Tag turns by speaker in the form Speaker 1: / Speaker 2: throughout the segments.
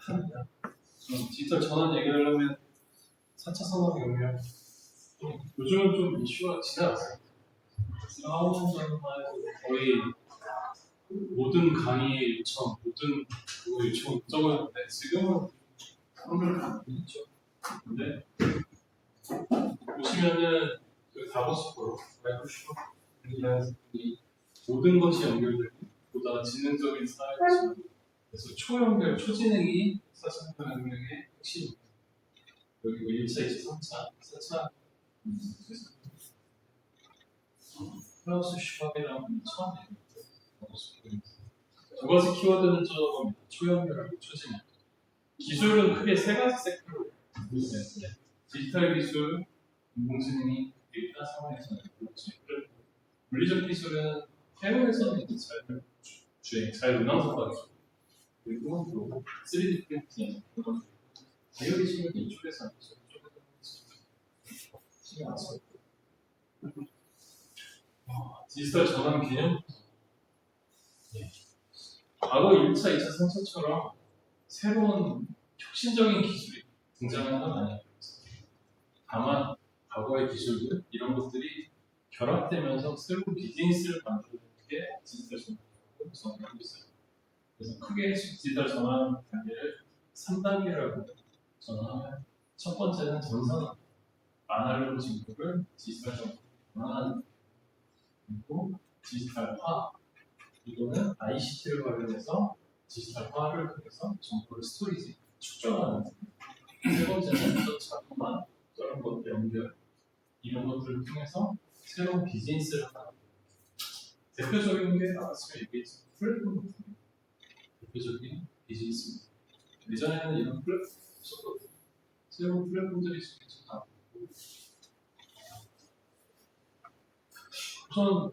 Speaker 1: 합니다. 디지털 전환 얘기를 하면 4차 산업 혁명 요즘은 좀 이슈가 지나갔어요. 4~5년 전만 해도 거의 모든 강의 요청, 모든 그거 요청 적었는데 지금은 그런 걸 있죠. 근데 보시면은 그 다보스 포럼, 마이크로소프트 모든 것이 연결되고 보다 지능적인 사회가 그래서 초연결, 초지능이 4차 산업혁명의 핵심입니다. 여기 1차, 2차, 3차, 4차 클라우스 슈밥이라는 분이 처음 얘기했어요. 두 가지 키워드는 적어봅니다. 초연결하고 초지능. 기술은 크게 세 가지 섹터로 분류되는데 디지털 기술, 인공지능이 데이터 상황에서는 물리적 기술은 해외에서는 잘 운항성과죠. 그리고 3D 프린팅, 바이오 기술은 이쪽에서 신경 안 써요. 디지털 전환 개념. 과거 1차, 2차, 3차처럼 새로운 혁신적인 기술이 등장하는 건 아니에요. 다만 과거의 기술들 이런 것들이 결합되면서 새로운 비즈니스를 만드는 게 디지털 전환으로 구성하고 있어요. 그래서 크게 디지털 전환 단계를 3단계라고 전환하면 첫 번째는 전산업, 아날로그 진보를 디지털 전환하는 그리고 디지털화 이거는 ICT를 활용해서 디지털화를 통해서 정보를 스토리지, 축적하는 세 번째는 어떤 자료만 다른 것들 연결 이런 것들을 통해서 새로운 비즈니스를 하는 대표적인 게 나왔으면 얘기했죠. 플랫폼 대표적인 비즈니스입니다. 예전에는 이런 플랫폼이 없었거든요. 새로운 플랫폼들이 지금 나오고 우선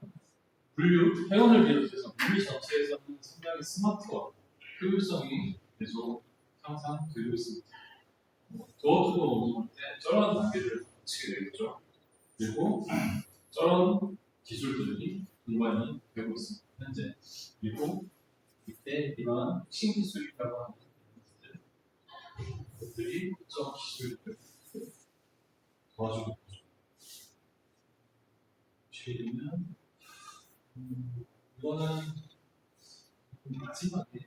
Speaker 1: 물류, 회원을 비롯해서 물류 전체에서는 상당히 스마트와 효율성이 계속 향상 되고 있습니다. 도어투도 운동할 때 저런 단계를 거치게 되겠죠. 그리고 저런 기술들이 공부이 되고 있습니다. 현재. 그리고 이때 이러한 신기술이라고 하는 것들이 저 기술을 도와주고 있죠. 최근은 이거는 마지막에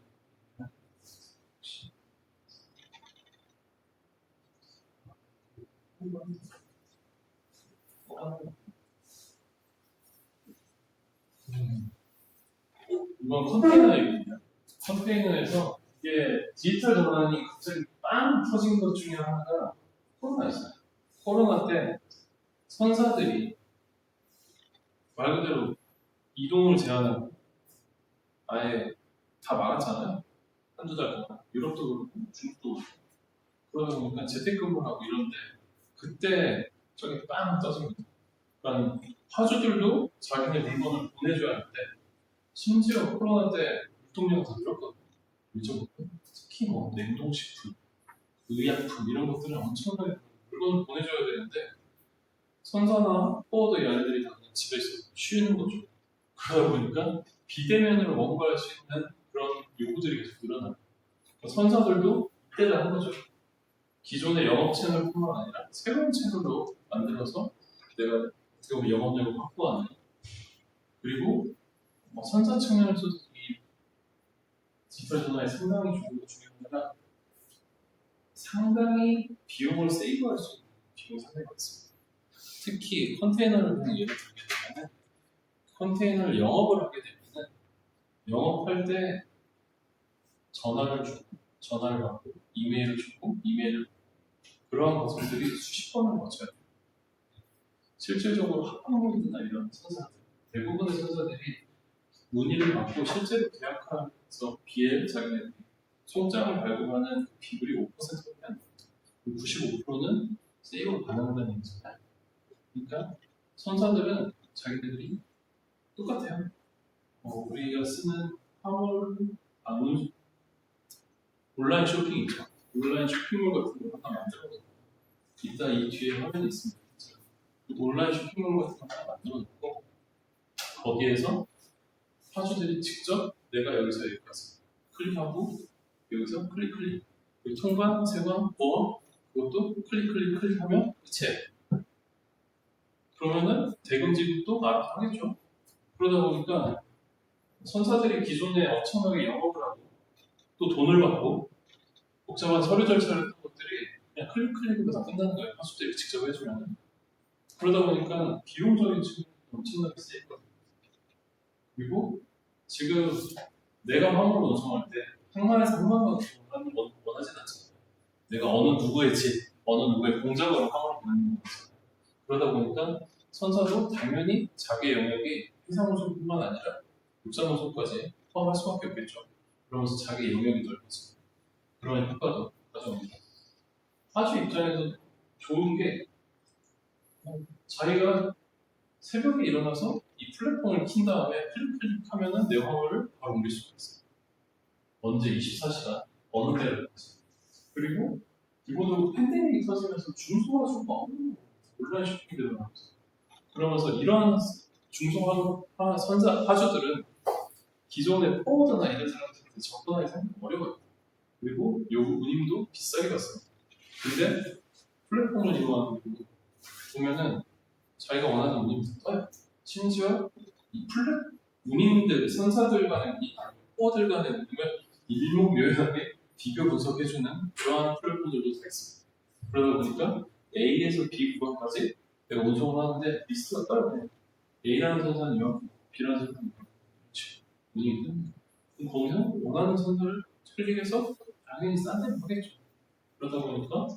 Speaker 1: 이건 컨테이너 얘기입니다. 컨테이너에서 이게 디지털 전환이 갑자기 빵 터진 것 중에 하나가 코로나였어요. 코로나 때 선사들이 말 그대로 이동을 제한하고 아예 다 막았잖아요. 한두 달 동안. 유럽도 그렇고 중국도 그렇고. 그러다 보니까 재택근무를 하고 이런데 그때 저기 빵 터집니다. 그러니까 화주들도 자기네 물건을 보내줘야 하는데 심지어 코로나 때 유통量다 늘었거든요. 일정부분 특히 뭐 냉동식품, 의약품 이런 것들은 엄청나게 물건을 보내줘야 되는데 선사나 포워드 얘네들이 다 그냥 집에서 쉬는 거죠. 그러다 보니까 비대면으로 뭔가 할 수 있는 그런 요구들이 계속 늘어나요. 선사들도 이때를 한 거죠. 기존의 영업 채널뿐만 아니라 새로운 채널로 만들어서 내가 어떻게 보면 영업력을 확보하는 그리고 선사 측면에서도 이 디지털 전환이 상당히 좋은 것 중에 하나가 상당히 비용을 세이브할 수 있는 비용이 상당히 많습니다. 특히 컨테이너를 그냥 예를 들게 되면 컨테이너를 영업을 하게 되면 영업할 때 전화를 주고 전화를 받고 이메일을 주고 이메일을 그러한 과정들이 수십 번을 거쳐야 돼요. 실질적으로 합방문이나 이런 선사들 대부분의 선사들이 문의를 받고 실제로 계약하면서 BL 자기네들이 송장을 발급하는 비율이 5%밖에 안 돼요. 95%는 세이브로 가능하다는 얘기잖아요. 그러니까 선사들은 자기네들이 똑같아요. 우리가 쓰는 화물, 온라인 쇼핑 있죠. 온라인 쇼핑몰 같은 거 하나 만들어놓고 이따 이 뒤에 화면이 있습니다. 온라인 쇼핑몰 같은 거 하나 만들어놓고 거기에서 화주들이 직접 내가 여기서 여기까지 클릭하고 여기서 클릭 그리고 통관, 세관, 보험, 그것도 클릭하면 끝이에요. 그러면은 대금 지급도 알아서 하겠죠. 그러다 보니까 선사들이 기존에 엄청나게 영업을 하고 또 돈을 받고 복잡한 서류 절차를 했던 것들이 그냥 클릭으로 다 끝나는 거예요. 파수들이 직접 해주면. 그러다 보니까 비용적인 측면이 엄청나게 세거든요. 그리고 지금 내가 화물을 운송할 때 항만에서 항만만 운송하는 건 원하진 않잖아요. 내가 어느 누구의 집, 어느 누구의 공장으로 화물을 보내는 거죠. 그러다 보니까 선사도 당연히 자기 영역이 해상운송뿐만 아니라 육상운송까지 포함할 수밖에 없겠죠. 그러면서 자기 영역이 넓어지고 그런 효과도 가져옵니다. 파주 입장에서 좋은 게 자기가 새벽에 일어나서 이 플랫폼을 킨 다음에 클릭하면은 내 화물을 바로 옮길 수가 있어요. 언제 24시간 어느 때라든지. 그리고 기본적으로 팬데믹이 터지면서 중소화주가 너무 온라인 쇼핑이 늘어나면서 그러면서 이러한 중소화 선사 파주들은 기존의 포워드나 이런 사람들한테 접근하기 상당히 어려워요. 그리고 요구 운임도 비싸게 받습니다. 근데 플랫폼을 이용하고 보면은 자기가 원하는 운임도 떠요. 심지어 이 운임들, 선사들 간의 운임, 포워들 간의 운임을 일목요연하게 비교 분석해주는 그러한 플랫폼들도 다 있습니다. 그러다 보니까 A에서 B 구간까지 내가 운송을 하는데 리스트가 떠요. A라는 선사는 이만큼, B라는 선사는 이만큼. 그렇죠. 운임이 뜹니다. 그럼 거기서 원하는 선사를 클릭해서 당연히 싼 데는 하겠죠. 그러다 보니까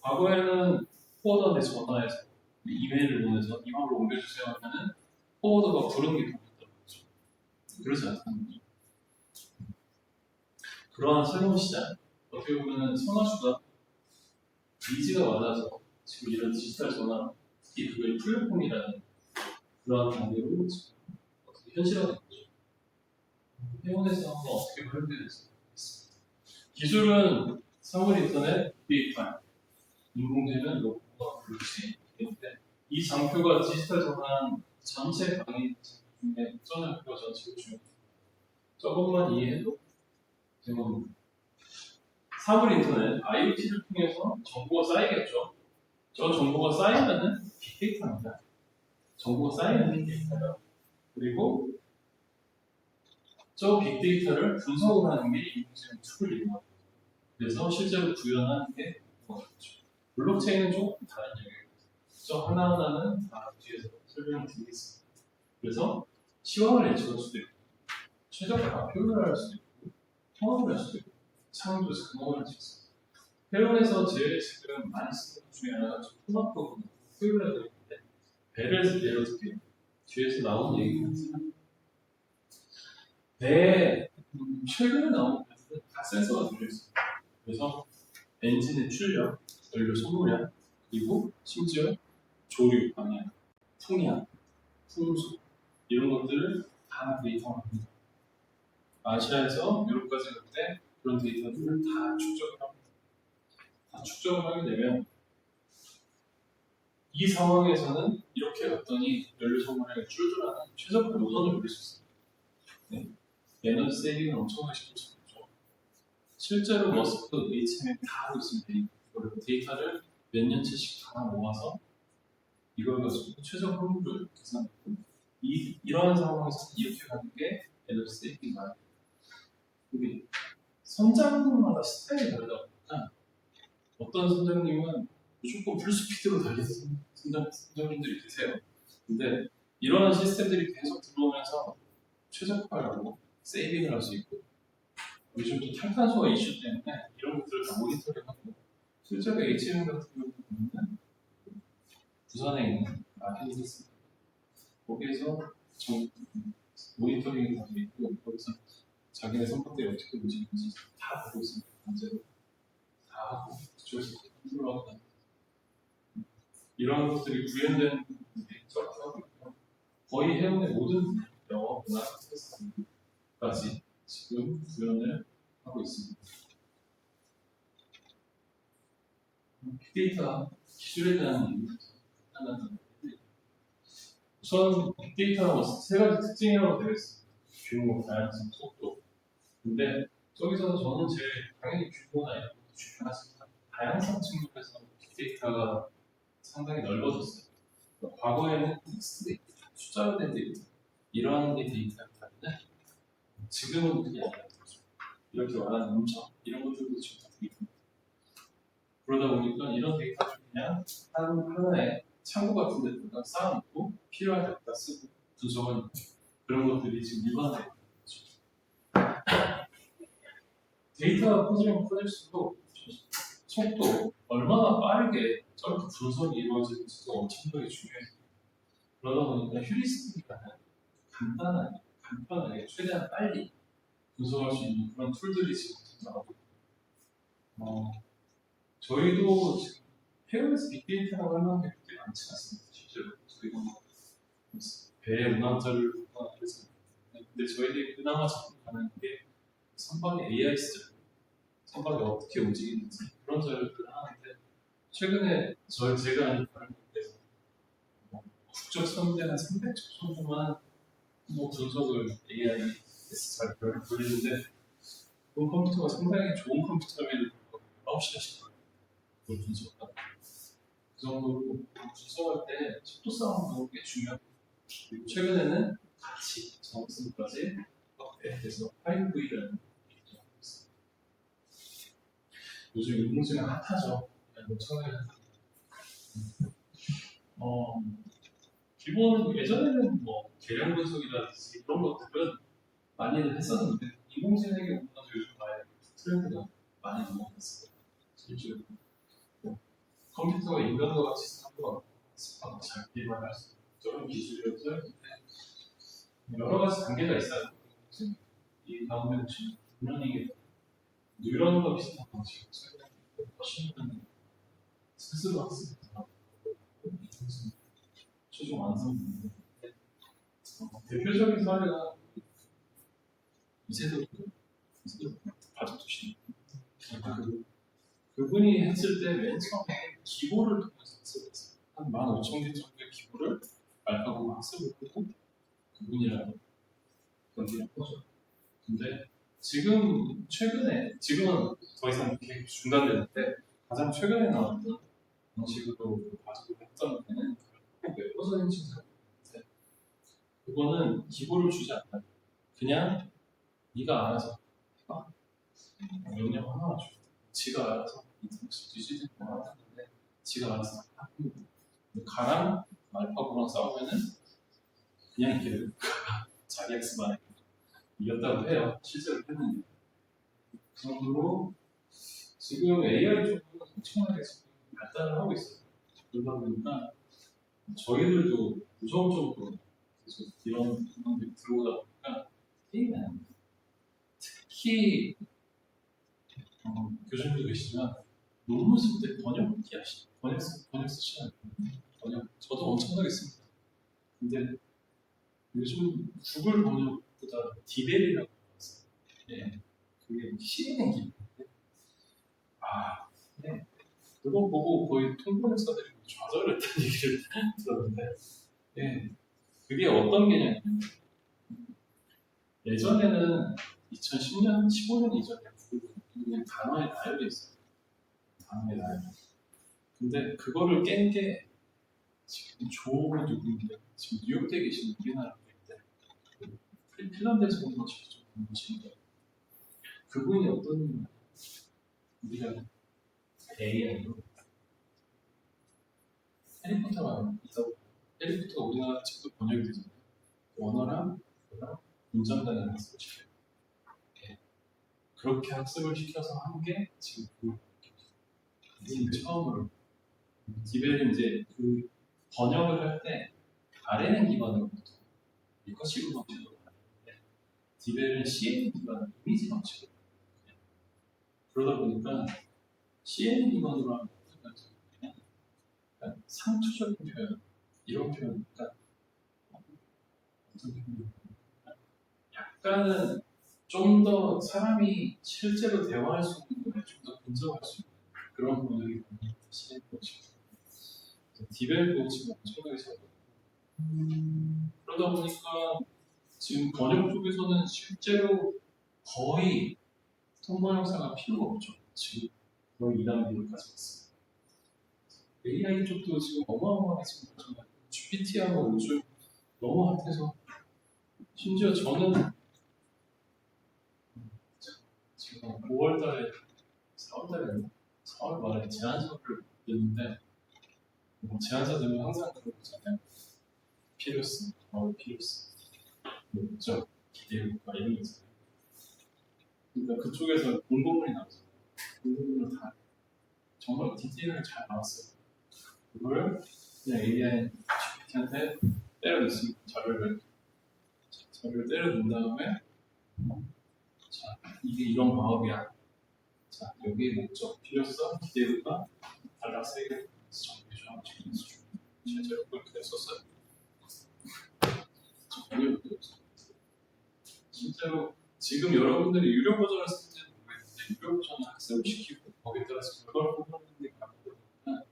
Speaker 1: 과거에는 포워더한테 전화해서 이메일을 보내서 이 화물을 옮겨주세요 하면은 포워더가 부르는 게 더 많다는 거죠. 그렇지 않다는 거죠. 그러한 새로운 시장, 어떻게 보면 선화주가 니즈가 많아서 지금 이런 디지털 전환, 특히 그걸 플랫폼이라는 그러한 단계로 지금 어떻게 현실화된 거죠. 해운에서 한번 어떻게 활용되는지 모르겠습니다. 기술은 사물 인터넷, 빅데이터, 인공지능, 로봇과 블록체인인데 이 장표가 디지털 전환 전체 강의 중에 전장표가 전체로 중요합니다. 저것만 이해해도 되는 겁니다. 사물 인터넷, IoT를 통해서 정보가 쌓이겠죠. 저 정보가 쌓이면은 빅데이터입니다. 정보가 쌓이는 빅데이터예요. 그리고 저 빅데이터를 분석을 하는 게 인공지능 툴을 이용합니다. 그래서 실제로 구현하는 게 그거죠. 블록체인은 조금 다른 영역입니다. 저 하나하나는 다 뒤에서 설명을 드리겠습니다. 그래서 시황을 예측할 수도 있고, 최적화 표현을 할 수도 있고, 통합을 할 수도 있고, 창조에서 근원을 할 수 있습니다. 회론에서 제일 지금 많이 쓰는 것 중에 하나가 통합 부분, 표현을 해야 되는데, 배를 예로 들게요. 뒤에서 나온 얘기는 배에 최근에 나온 배들은 다 센서가 들려있어요. 그래서 엔진의 출력, 연료 소모량, 그리고 심지어 조류 방향, 풍량, 풍속 이런 것들을 다 데이터화합니다. 아시아에서 유럽까지 갈 때 그런 데이터들을 다 축적을 합니다. 다 축적을 하게 되면 이 상황에서는 이렇게 갔더니 연료 소모량이 줄더라는 최적화 노선을 그릴 수 있습니다. 네. 에너지 세이빙을 엄청나게 시킬 수 있죠. 실제로 머스크, HMM 다 하고 있습니다. 데이터를 몇 년치씩 다 모아서 이걸 가지고 최종 확률을 계산하고 이러한 상황에서 이렇게 가는 게 에너지 세이빙이다. 근데 선장님마다 스타일이 다르다 보니까 어떤 선장님은 무조건 풀스피드로 달리는 선장님들이 계세요. 근데 이러한 시스템들이 계속 들어오면서 최적화하고 세이빙을 할 수 있고 요즘 또 탈탄소화 이슈 때문에 이런 것들을 다 모니터링하고 실제로 HM 같은 경우는 부산에 있는 마케팅이 있습니다. 거기에서 모니터링이 다 되어 있고 거기서 자기네 선박들이 어떻게 움직이는지 다 보고 있습니다. 문제로 다 하고 그쪽에서 컨트롤하고 이런 것들이 구현된 서비스하고 있고 거의 해운의 모든 영업이나 서비스까지 지금 구현을 하고 있습니다. 빅데이터 기술에 대한 얘기부터 하나는 우선 빅데이터는 세 가지 특징이라고 되어 있습니다. 규모, 다양성, 속도. 근데 저기서 저는 제일 당연히 규모나 이런 것도 주변에서 다양성 측면에서 빅데이터가 상당히 넓어졌어요. 그러니까 과거에는 텍스트 데이터, 숫자로 된 데이터 이런 게 데이터였다면 지금은 그게 아니라 이렇게 말하는 음성 이런 것들도 지금 다 데이터. 그러다 보니까 이런 데이터를 그냥 하나의 창고 같은 데다가 쌓아놓고 필요할 때 갖다 쓰고 분석하는 그런 것들이 지금 일반화되어 있죠. 데이터가 커지면 커질수록 속도 얼마나 빠르게 저렇게 분석이 이루어지는지도 엄청나게 중요해요. 그러다 보니까 휴리스틱이라는 간단하게 최대한 빨리 분석할 수 있는 그런 툴들이 지금 나오고 저희도 지금 해외에서 빅데이터라고 할 만한 게 그렇게 많지 않습니다. 실제로 저희가 배 운항자를 보거나 그래서 근데 저희들이 그나마 접근하는 게 선박의 AI 시절 선박이 어떻게 움직이는지 그런 자료들을 하는데 최근에 제가 아는 다른 곳에서 국적 선대 한 300쪽 정도만 분석을 AI에서 잘 돌리는데 그 컴퓨터가 상당히 좋은 컴퓨터임에도 불구하고 9시간씩 그걸 분석하고 그 정도로 분석할 때 속도 싸움도 꽤 중요하고 그리고 최근에는 같이 정성까지 그래서 5V라는 요즘 인공지능 핫하죠. 기본 예전에는 뭐 계량 분석이라든지 이런 것들은 많이들 했었는데 인공지능이 오면서 요즘 아예 트렌드가 많이 넘어갔어요. 실제로 컴퓨터가 인간과 같이 사고하고 잘 개발할 수 있는 저런 기술이었어요. 여러 가지 단계가 있어요. 이 가운데 보시면 분명히 뉴런과 비슷한 방식으로 훨씬 스스로 학습해서 최종 완성되는데 대표적인 사례가 이세돌 바둑두신 그분이 했을 때 맨 처음에 기보를 통해서 학습을 했어요. 한 15,000개 정도의 기보를 알파고 학습을 하고 그분이라는 건지는 거죠. 근데 지금은 더 이상 이렇게 중단되는데 가장 최근에 나왔던 방식으로 바둑을 했던 데는 웹버전인 친구인데 그거는 기보를 주지 않아요. 그냥 네가 알아서 해봐. 명령 하나만 줘. 지가 알아서 인터넷을 뒤지든 뭐 하는데 지가 알아서 하고 가랑 알파고랑 싸우면은 그냥 이렇게 자기 학습만 해. 이겼다고 해요. 실제로 했는데 그 정도로 지금 AI 쪽으로 엄청나게 발달을 하고 있어요. 그러다 보니까 저희들도 무서울 정도로 계속 이런 상황들이 들어오다 보니까 게임이 안 됩니다. 특히 교수님도 계시지만 논문 쓸 때 번역 쓰시나요? 번역 저도 엄청나게 씁니다. 근데 요즘 구글 번역보다 디벨이라고 있어요. 네, 그게 시인의 기분인데 네. 그거 보고 거의 통번역사들이 좌절했다는 얘기를 들었는데 네, 그게 어떤 개념이냐면 예전에는 2010년, 15년 이전에 그냥 단어에 나열돼 있어요. 단어에 나열. 근데 그거를 깬 게 지금 조 누구인데 지금 뉴욕대 계신 우리나라 분인데 핀란드에서 온 것이 좀 궁금하신데 그분이 어떤 우리가 AI로 해리포터가 있다고 해리포터가 우리나라 책도 번역이 되잖아요. 원어랑 문장 단위를 학습을 시켜요. 네. 그렇게 학습을 시켜서 한 게 지금 처음으로 디벨은 이제 그 번역을 할 때 RNN 기반으로 리커시브 방식으로 하는데 디벨은 CNN 기반 이미지 방식으로 그러다 보니까 CNN 기반으로 하면 그냥 상투적인 표현 이런 표현 그러니까 약간은 좀 더 사람이 실제로 대화할 수 있는 거에 좀 더 분석할 수 있는 그런 번역이 CNN 방식 디벨도 지금 엄청나게 잘 그러다 보니까 지금 번역 쪽에서는 실제로 거의 통번역사가 필요가 없죠. 지금 거의 2단계를 가져갔어요. AI 쪽도 지금 어마어마하게 지금 발전하고 GPT하고 요즘 너무 핫해서 심지어 저는 지금 5월달에 4월달에 4월 말에 제안서를 냈는데 제안서 되면 항상 그런 거잖아요. 필요성, 필요성, 목적, 기대효과 이런 거 있잖아요. 그러니까 그쪽에서 공고문이 나왔어요. 공고문을 다 정말 디테일을 잘 나왔어요. 그걸 그냥 AI GPT한테 때려넣습니다. 자료를 때려놓은 다음에 자 이게 이런 마음이야. 자 여기 목적, 필요성, 기대효과 단락 3개 정리해줘. 실제로 그렇게 썼어요. 실제로 지금 여러분들이 유료 버전을 쓰는지는 모르겠는데 유료 버전을 학습을 시키고 거기에 따라서 결과를 뽑아내는 게 가능하다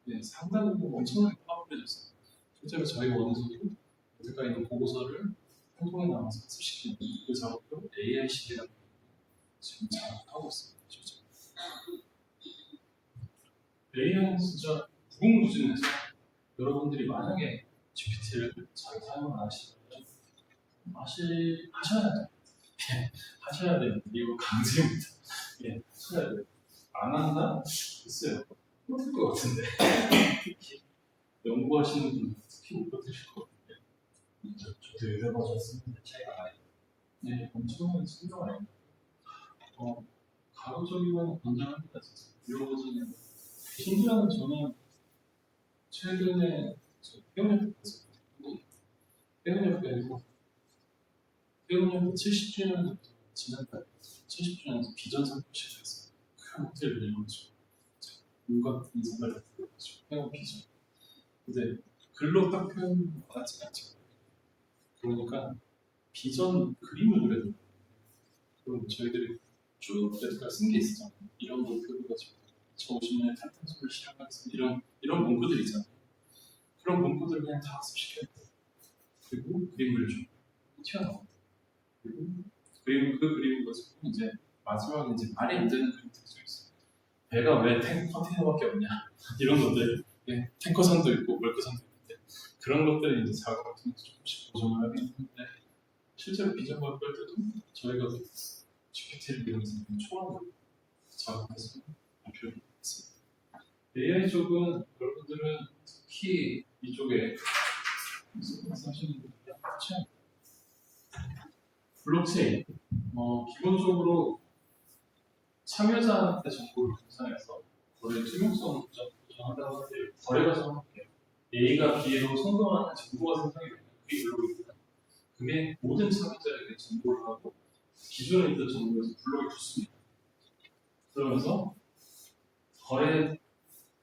Speaker 1: 보면 상당 부분 엄청나게 파워풀해졌어요. 실제로 저희 원에서도 여태까지 있는 보고서를 행동에 나와서 학습시키는 그 작업도 AI 시대라고 지금 작업하고 있습니다. 실제로. AI는 진짜 무궁무진해서 여러분들이 만약에 GPT를 잘 사용을 하시면 하셔야 돼요. 하셔야 돼요. 이거 강제입니다. 하셔야 돼요. 안 한다? 글쎄요. 못할 것 같은데. 특히 연구하시는 분들 특히 못 버티실 것 같은데. 저도 유료 버전 쓰는데 차이가 많이. 엄청난 신경 아닙니다. 가급적이면 권장합니다. 진짜. 유료 버전이 심지어는 저는 최근에 태훈협회 갔었거든요. 태훈협회에서 태훈협회 70주년부터 지난달 70주년에서 비전 선포식을 했어요. 큰 호텔을 열어가지고 온갖 인사말을 들어가지고 태훈 비전. 근데 글로 딱 표현 받지가 않죠. 그러니까 비전 그림을 그려도 그럼 저희들이 쭉 여태까지 쓴 게 있었잖아요. 이런 목표를 가지고 2050년에 탄탄소를 실현하겠습니다. 이런 문구들 있잖아요. 그런 문구들을 그냥 다 학습시켜야 돼요. 그리고 그림을 좀 튀어나와. 그리고 그 그림을 가지고 이제 마지막에 이제 말이 안 되는 그림들이 좀 있어요. 배가 왜 컨테이너밖에 없냐 이런 것들. 탱커선도 있고 멀크선도 있는데 그런 것들을 이제 작업을 통해서 조금씩 보정을 하긴 했는데 실제로 비전 발표할 때도 저희가 GPT를 이용해서 초안을 작업해서 발표를 했습니다. AI 쪽은 여러분들은 특히 이쪽에 사시는 분들이 많죠. 블록체인 기본적으로 참여자한테 정보를 분산해서 거래 투명성을 보장한다고 하는데 거래가 정확해요. A가 B로 송금하는 정보가 생성이 되면 그게 블록입니다. 그게 모든 참여자에게 정보를 하고 기존에 있던 정보에서 블록이 붙습니다. 그러면서 거래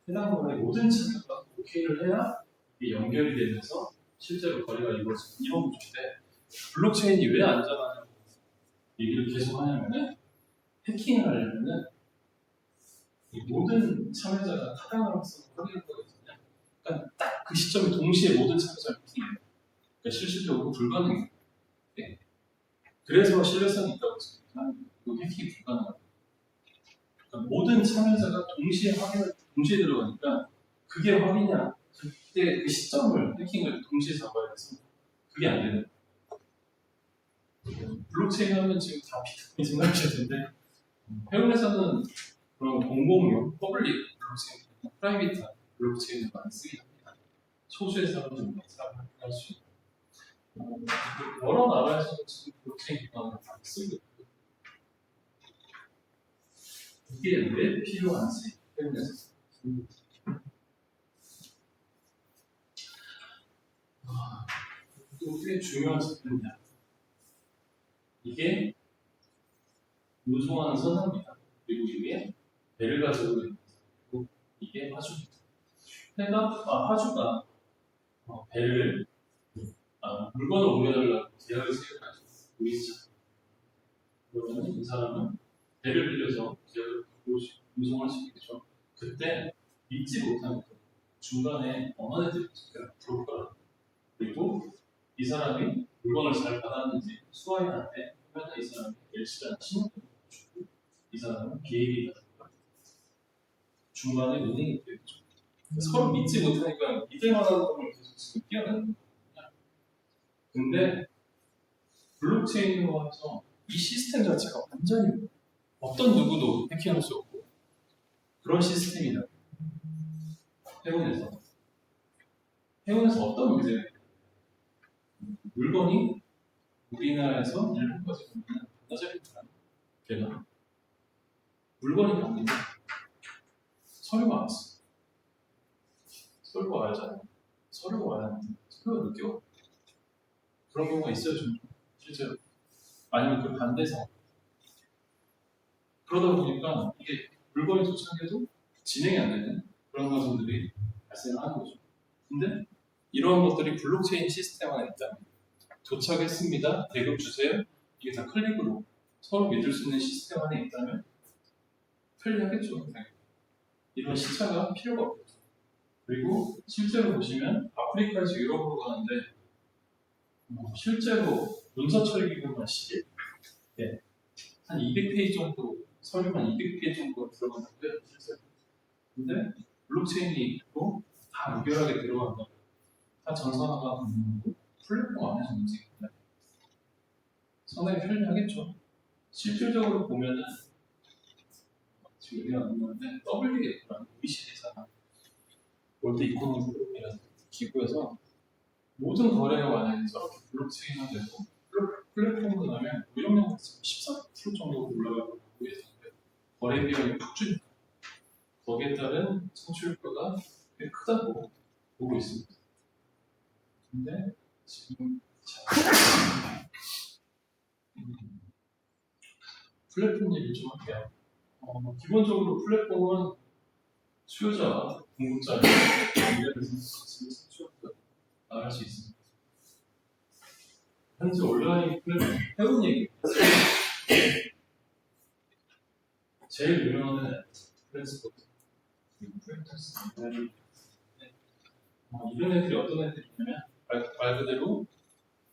Speaker 1: 해당 거래 모든 참여자가 OK를 해야 이게 연결이 되면서 실제로 거래가 이루어지는 이런 구조인데 블록체인이 왜 안전하냐고 얘기를 계속 하냐면은 해킹을 하려면은 이 모든 참여자가 타당성을 확인할 거거든요. 그러니까 딱 그 시점에 동시에 모든 참여자를 해킹해요. 그러니까 실질적으로 불가능해요. 그래서 신뢰성이 있다고 했습니다. 그 해킹이 불가능합니다. 그러니까 모든 참여자가 동시에 들어가니까 그게 확인이야. 그때 그 시점을 해킹을 동시에 잡아야 돼서 그게 안 되는 거예요. 블록체인 하면 지금 다 비트코인 생각하셔야 되는데 해외에서는 그런 공공용, 퍼블릭 블록체인, 프라이빗한 블록체인을 많이 쓰긴 합니다. 소수의 사람들은 사용할 수 있고 여러 나라에서 지금 블록체인 기반을 많이 쓰고 있고 이게 왜 필요한지 해외에서 또 꽤 중요한 부분입니다. 이게 운송하는 선상입니다. 그리고 이게 배를 가지고 있는 그리고 이게 화주입니다. 화주가 배를 물건을 옮겨달라고 계약을 체결하죠. 의지자. 그러면 이 사람은 배를 빌려서 계약을 운송할 수 있겠죠. 그때 믿지 못하면 중간에 어머니들이 브로커라. 그리고 이 사람이 물건을 잘 받았는지 수화인한테 하면 이 사람이 LC라는 신호를 주고 이 사람은 비행기가 중간에 은행이 되겠죠. 서로 믿지 못하니까 믿을 만한 놈을 계속 지금 뛰어내는 거예요. 근데 블록체인으로 해서 이 시스템 자체가 완전히 어떤 누구도 해킹할 수 없고 그런 시스템이다. 해운에서 어떤 문제가 있냐? 물건이 우리나라에서 일본까지 가면 나자리니까 걔가 물건이 갔는데 서류가 왔어. 서류가 와야잖아. 서류가 와야 하는데 서류가 늦게 와. 그런 경우가 있어요, 좀 실제로. 아니면 그 반대 상황. 그러다 보니까 이게 물건이 도착해도 진행이 안 되는 그런 과정들이 발생하는 거죠. 근데 이런 것들이 블록체인 시스템 안에 있다면 도착했습니다. 대금 주세요. 이게 다 클릭으로 서로 믿을 수 있는 시스템 안에 있다면 편리하겠죠. 이런 시차가 필요가 없겠죠. 그리고 실제로 보시면 아프리카에서 유럽으로 가는데 실제로 문서 처리 기간만 10일? 네. 한 200페이지 정도, 서류만 200페이지 정도 들어가는데 실제로. 근데 블록체인이 있고 다 무결하게 들어간다고 다 전산화가 가능하고 플랫폼 안에서 움직입니다. 상당히 편리하겠죠. 실질적으로 보면은 지금 얘기가 나오는데 WEF라는 OECD 월드 이코노미 포럼이라는 기구에서 모든 거래가 만약에 저렇게 블록체인화되고 플랫폼으로 나면 무역량 14% 정도 올라가고 예상돼요. 거래 비용이 확 주니까 거기에 따른 성취효과가 꽤 크다고 보고 있습니다. 근데 지금 플랫폼 얘기 좀 할게요. 기본적으로 플랫폼은 수요자와 공급자를 연결해서 성취효과가 나갈 수 있습니다. 현재 온라인 플랫폼 해운 얘기 제일 유명한 트랜스포트 이런 애들이 어떤 애들이냐면 말 그대로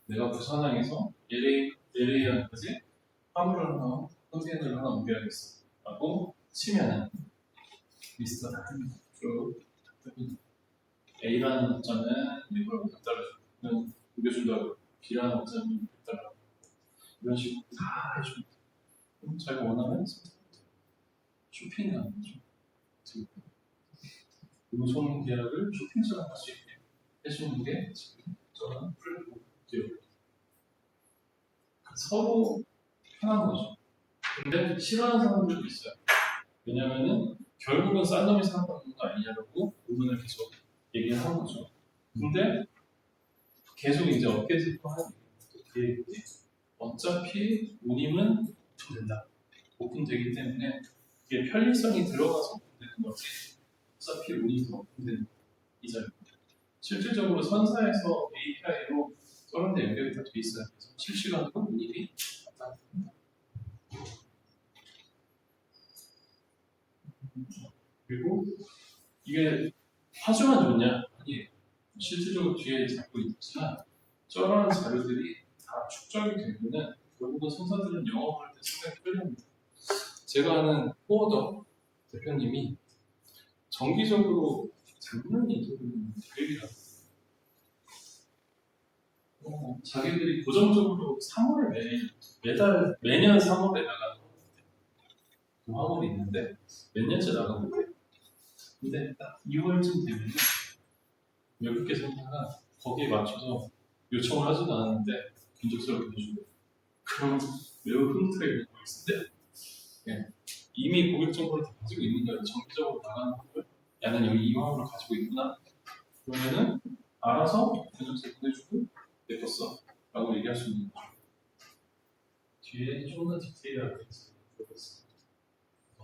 Speaker 1: 내가 부산항에서 LA항까지 화물을 하나 컨테이너를 하나 옮겨야겠어 라고 치면은 리스트가 다 뜹니다. A라는 업자는 이걸 $100 옮겨준다고 B라는 업자는 $100 이런 식으로 다 해줍니다. 그럼 자기가 원하는 쇼핑을 하는 거죠. 운송 계약을 쇼핑처럼 할 수 있게 해주는 게 지금 저는 플랫폼 기업입니다. 서로 편한 거죠. 근데 싫어하는 사람들도 있어요. 왜냐면은 결국은 싼 놈이 사랑받는 거 아니냐고 의문을 계속 얘기를 하는 거죠. 근데 계속 이제 업계에서 하는 얘기 어차피 운임은 오픈된다. 오픈되기 때문에 이게 편리성이 들어가서 오픈되는 거지 어차피 운임은 오픈되는 이 자리입니다. 실질적으로 선사에서 API로 서른 대 연결이 다 돼 있어요. 그래서 실시간으로 운임이 왔다 갔다 합니다. 그리고 이게 화주만 좋냐? 아니에요. 실질적으로 뒤에 잡고 있지만 저런 자료들이 다 축적이 되면은 결국은 선사들은 영업할 때 상당히 편리합니다. 제가 아는 포워더 대표님이 정기적으로 장난 인터뷰를 얘기를 합니다. 자기들이 고정적으로 3월에 매년 3월에 나가는 그 화물이 있는데 몇 년째 나가고 있대요. 근데 딱 2월쯤 되면 외국계 선사가 거기에 맞춰서 요청을 하지도 않았는데 민족스럽게 해주고 그럼 매우 흐뭇하게 되고 있는데 예. 이미 고객 정보를 다 가지고 있는 거예요. 정기적으로 나가는 걸 야는 여기 이 화물을 가지고 있구나. 그러면은 알아서 변조세 보내주고 내거 써 라고 얘기할 수 있는 거죠. 뒤에 좀 더 디테일하게 들어봤습니다.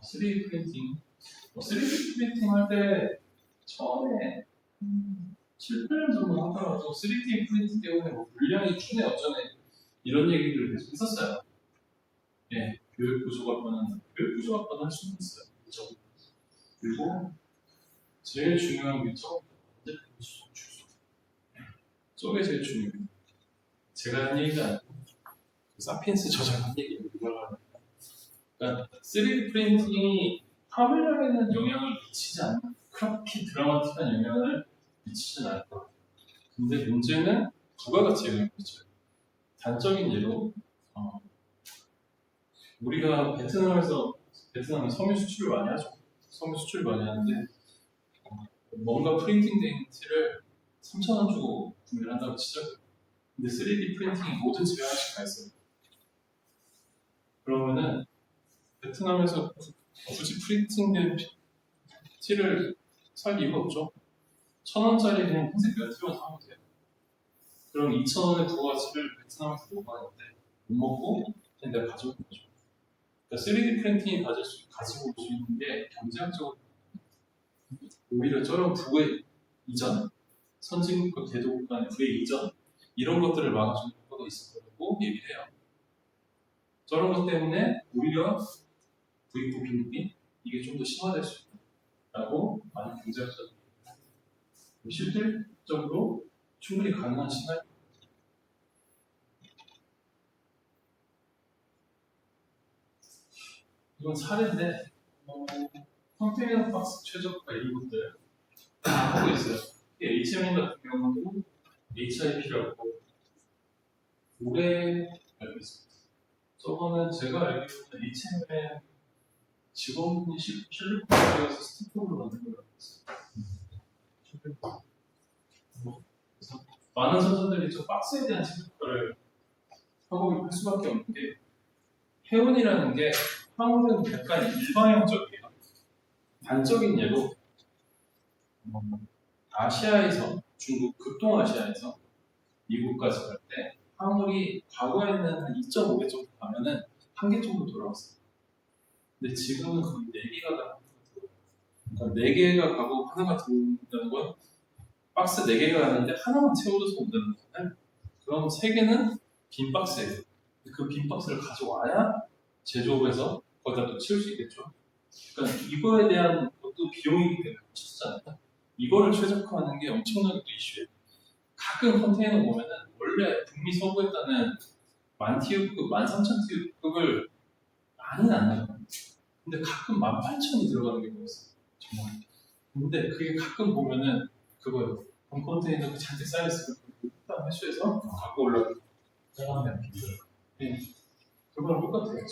Speaker 1: 3D 프린팅 3D 프린팅 할 때 처음에 7, 8년 정도 하더라도 3D 프린팅 때문에 뭐 물량이 추네 어쩌네 이런 얘기들을 계속 했었어요. 예, 교육부조합과는 할 수는 있어요. 그렇죠? 그리고 제일 중요한 게 주소. 저게 제일 중요해요. 제가 한 얘기가 아니고 사피엔스 저자가 한 얘기예요. 그러니까 3D 프린팅이 화물량에는 영향을 미치지 않는 그렇게 드라마틱한 영향을 미치진 않을 것 같아요. 근데 문제는 부가가치 영향을 미쳐요. 단적인 예로 우리가 베트남은 섬유 수출을 많이 하죠. 섬유 수출을 많이 하는데 뭔가 프린팅된 티를 3,000원 주고 구매를 한다고 치죠. 근데 3D 프린팅이 모든 집에 하나씩 다 있어요. 그러면은 베트남에서 굳이 프린팅된 티를 살 이유가 없죠. 1,000원짜리 그냥 흰색 면티만 사면 돼요. 그럼 2,000원의 부가가치를 베트남에서 못 하는데 못 먹고 그냥 내가 가져오는 거죠. 그러니까 3D 프린팅이 가지고 올 수 있는 게 경제학적으로 오히려 저런 부의 이전, 선진국과 개도국 간의 부의 이전 이런 것들을 막아주는 효과가 있을 거라고 얘기를 해요. 저런 것 때문에 오히려 부익부 빈익빈 이게 좀 더 심화될 수 있다고 많은 경제학자들이 실질적으로 충분히 가능한 시나리오. 이건 사례인데 컨테이너 박스 최저가 이런 것들 다 하고 있어요. HMN 같은 경우도 HIP라고 올해 알고 있습니다. 저거는 제가 알기로는 HMN 직원분이 실리콘밸리에서 스티커로 만든 걸 알고 있어요. 그래서 많은 선수들이 저 박스에 대한 체크를 하고 할 수밖에 없는 게 해운이라는 게 화물은 약간 일방향적이에요. 단적인 예로 아시아에서 중국, 극동아시아에서 미국까지 갈 때 화물이 과거에는 한 2.5개 정도 가면은 1개 정도 돌아왔어요. 근데 지금은 거의 4개가 가고 그러니까 4개가 가고 하나가 들어온다는 건 박스 4개가 가는데 하나만 채워줘서 온다는 거잖아요. 그럼 3개는 빈 박스예요. 그 빈 박스를 가져와야 제조업에서 거기다 또 채울 수 있겠죠. 그러니까 이거에 대한 것도 비용이기 때문에 치잖아요. 이거를 최적화하는 게 엄청나게 또 이슈예요. 가끔 컨테이너 보면은 원래 북미 서부에다는 10,000TU급, 13,000TU급을 많이는 안 나가요. 근데 가끔 18,000이 들어가는 경우가 있어요. 정말. 근데 그게 가끔 보면은 그거예요. 컨테이너가 잔뜩 쌓여있으면 일단 회수해서 갖고 올라가요. 네. 그거랑 똑같아요.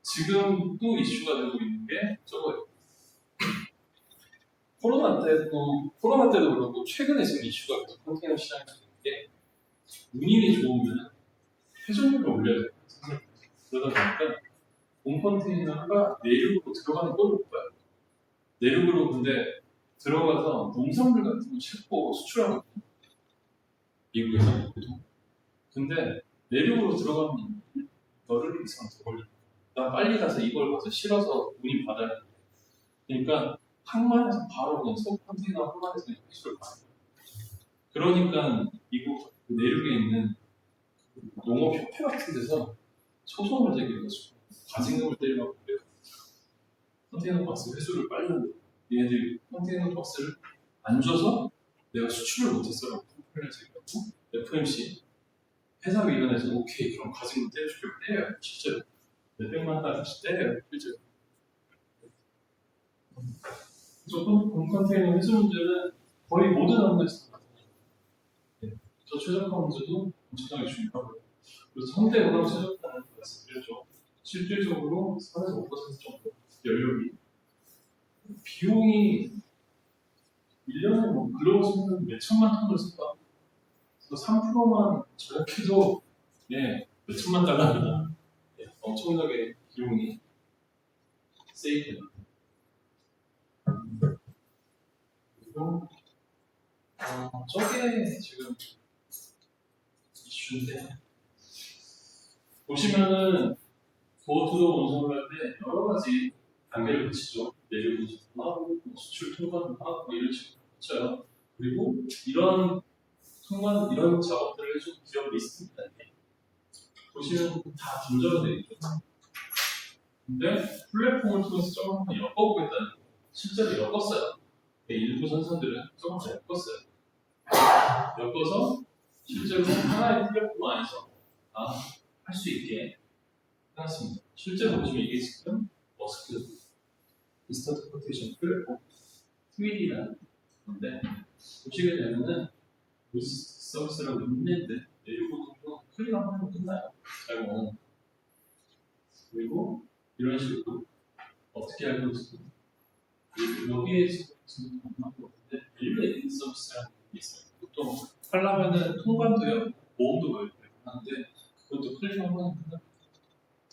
Speaker 1: 지금 또 이슈가 되고 있는 게 저거예요. 코로나 때도 그렇고 최근에 지금 이슈가 계속 컨테이너 시장에 되는 게 운임이 좋으면 회전율을 올려야 돼요. 그러다 보니까 온 컨테이너가 내륙으로 들어가는 걸 못 봐요. 내륙으로 근데 들어가서 농산물 같은 거 싣고 수출하거든요. 미국에서 보통. 근데 내륙으로 들어가면 열흘 이상 더 걸려. 나 빨리 가서 이걸 가서 실어서 운임 받아야 돼. 그러니까 항만에서 바로 그냥 속 컨테이너 항만에서 그냥 회수를 가요. 그러니까 미국 내륙에 있는 농업협회 같은 데서 소송을 제기해가지고 과징금을 때리려고 그래요. 컨테이너 박스 회수를 빨리 한다. 얘네들이 컨테이너 박스를 안 줘서 내가 수출을 못했어라고 컴플레인을 제기하고 FMC 회사위원회에서 오케이 그럼 과징금 때려줄게 때려요. 실제로 몇백만 달러씩 때려요. 실제로. 조금 컨테이너 회수 문제는 거의 모든 업무에서 나타나요. 저 최적화 문제도 엄청나게 중요하고요. 그래서 현대 오락 최적화는 말씀드렸죠. 실질적으로 4에서 5% 정도 연료비 비용이 1년에 뭐 글로벌 생산 몇 천만 톤을 쓴다. 그래서 3%만 절약해도 몇 천만 달러입니다. 엄청나게 비용이 세이브돼요. 그리고 저게 지금 이슈인데 보시면은 도어투도 운송을 할 때 여러 가지 단계를 거치죠. 내륙 운송도 하고 수출 통관도 하고 이런 식으로 거쳐요. 그리고 이런 이런 작업들을 해준 기업 리스트입니다. 보시면 다 분절은 되어 있죠. 근데 플랫폼을 통해서 조금 한번 엮어보겠다는 거. 실제로 엮었어요. 일부 선수들은 조금 더 엮었어요. 엮어서 실제로 하나의 플랫폼 안에서 할 수 있게 해놨습니다. 실제로 보시면 이게 지금 머스크 인스턴트 쿼테이션 플랫폼 트윗이라는 건데 보시게 되면은 로지스틱 서비스라고 있는데 이것도 클릭 한번 하면 끝나요. 잘 보면 그리고 이런 식으로 어떻게 알고 있어요? 여기에서 지금 만난 것 같은데 밸류 서비스라는 게 있어요. 보통 하려면은 통관도요, 보험도 하는데 그것도 클릭 한번 하면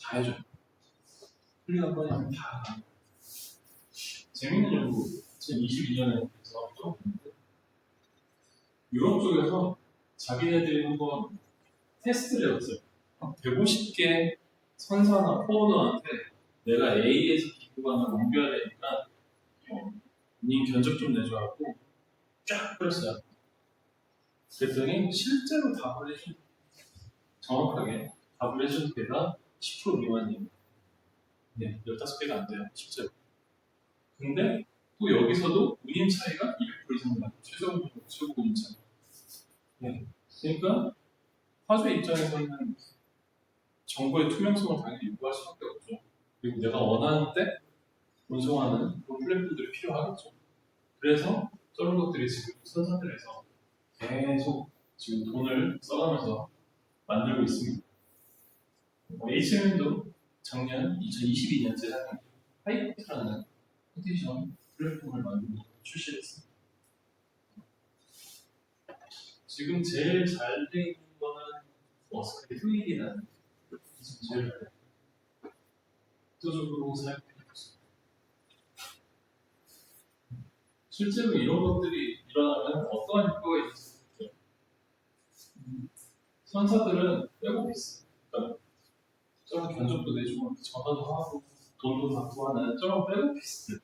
Speaker 1: 다 해줘요. 클릭 한번 하면 다. 재밌는 연구 2022년에 해서 좀 유럽 쪽에서 자기네들이 한번 테스트를 해봤어요. 150개 선사나 포워너한테 내가 A에서 B구간을 옮겨야 되니까 님 견적 좀 내줘갖고 쫙 뿌렸어요. 그랬더니 실제로 답을 해준 정확하게 답을 해준 개가 10% 미만이에요. 네, 15개가 안 돼요, 실제로. 근데 또 여기서도 운임 차이가 200% 이상 나요. 최고 운임 차이. 네. 그러니까 화재 입장에서는 정보의 투명성을 당연히 요구할 수밖에 없죠. 그리고 내가 원하는 때 운송하는 그런 플랫폼들이 필요하겠죠. 그래서 저런 것들이 지금 선사들에서 계속 지금 돈을 써가면서 만들고 있습니다. HM도 작년 2022년 재작년 하이포트라는 컴퓨테이션 플랫폼을 만들고 출시했습니다. 지금 제일 잘 돼 있는 거는 머스크의 트윗이라는 지금 제일 잘 돼. 압도적으로 사용되고 있습니다. 실제로 이런 것들이 일어나면 어떠한 효과가 있을지 모르죠. 선사들은 백오피스, 그러니까 저런 견적도 내주고 전화도 하고 돈도 받고 하는 저런 백오피스들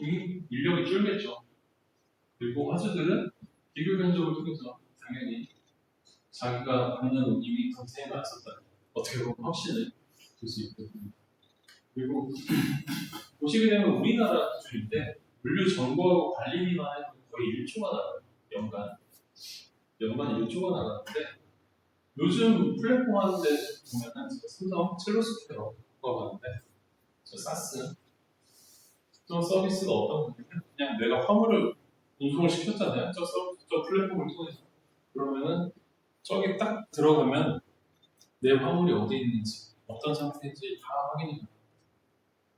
Speaker 1: 이 인력이 줄겠죠. 그리고 화주들은 비교 견적을 통해서 당연히 자기가 받는 운임이 컨테이너가 있었다. 어떻게 보면 확신을 줄 수 있거든요. 그리고 보시게 되면 우리나라 기준인데 물류 정보하고 관리비만 해도 거의 1조가 나가요. 연간 1조가 나가는데 요즘 플랫폼 하는데 보면은 삼성 첼로스퀘어 가봤는데 저 사스 저 서비스가 어떤 거냐면 그냥 내가 화물을 운송을 시켰잖아요. 저 플랫폼을 통해서 그러면은 저기 딱 들어가면 내 화물이 어디 있는지 어떤 상태인지 다 확인이 돼요.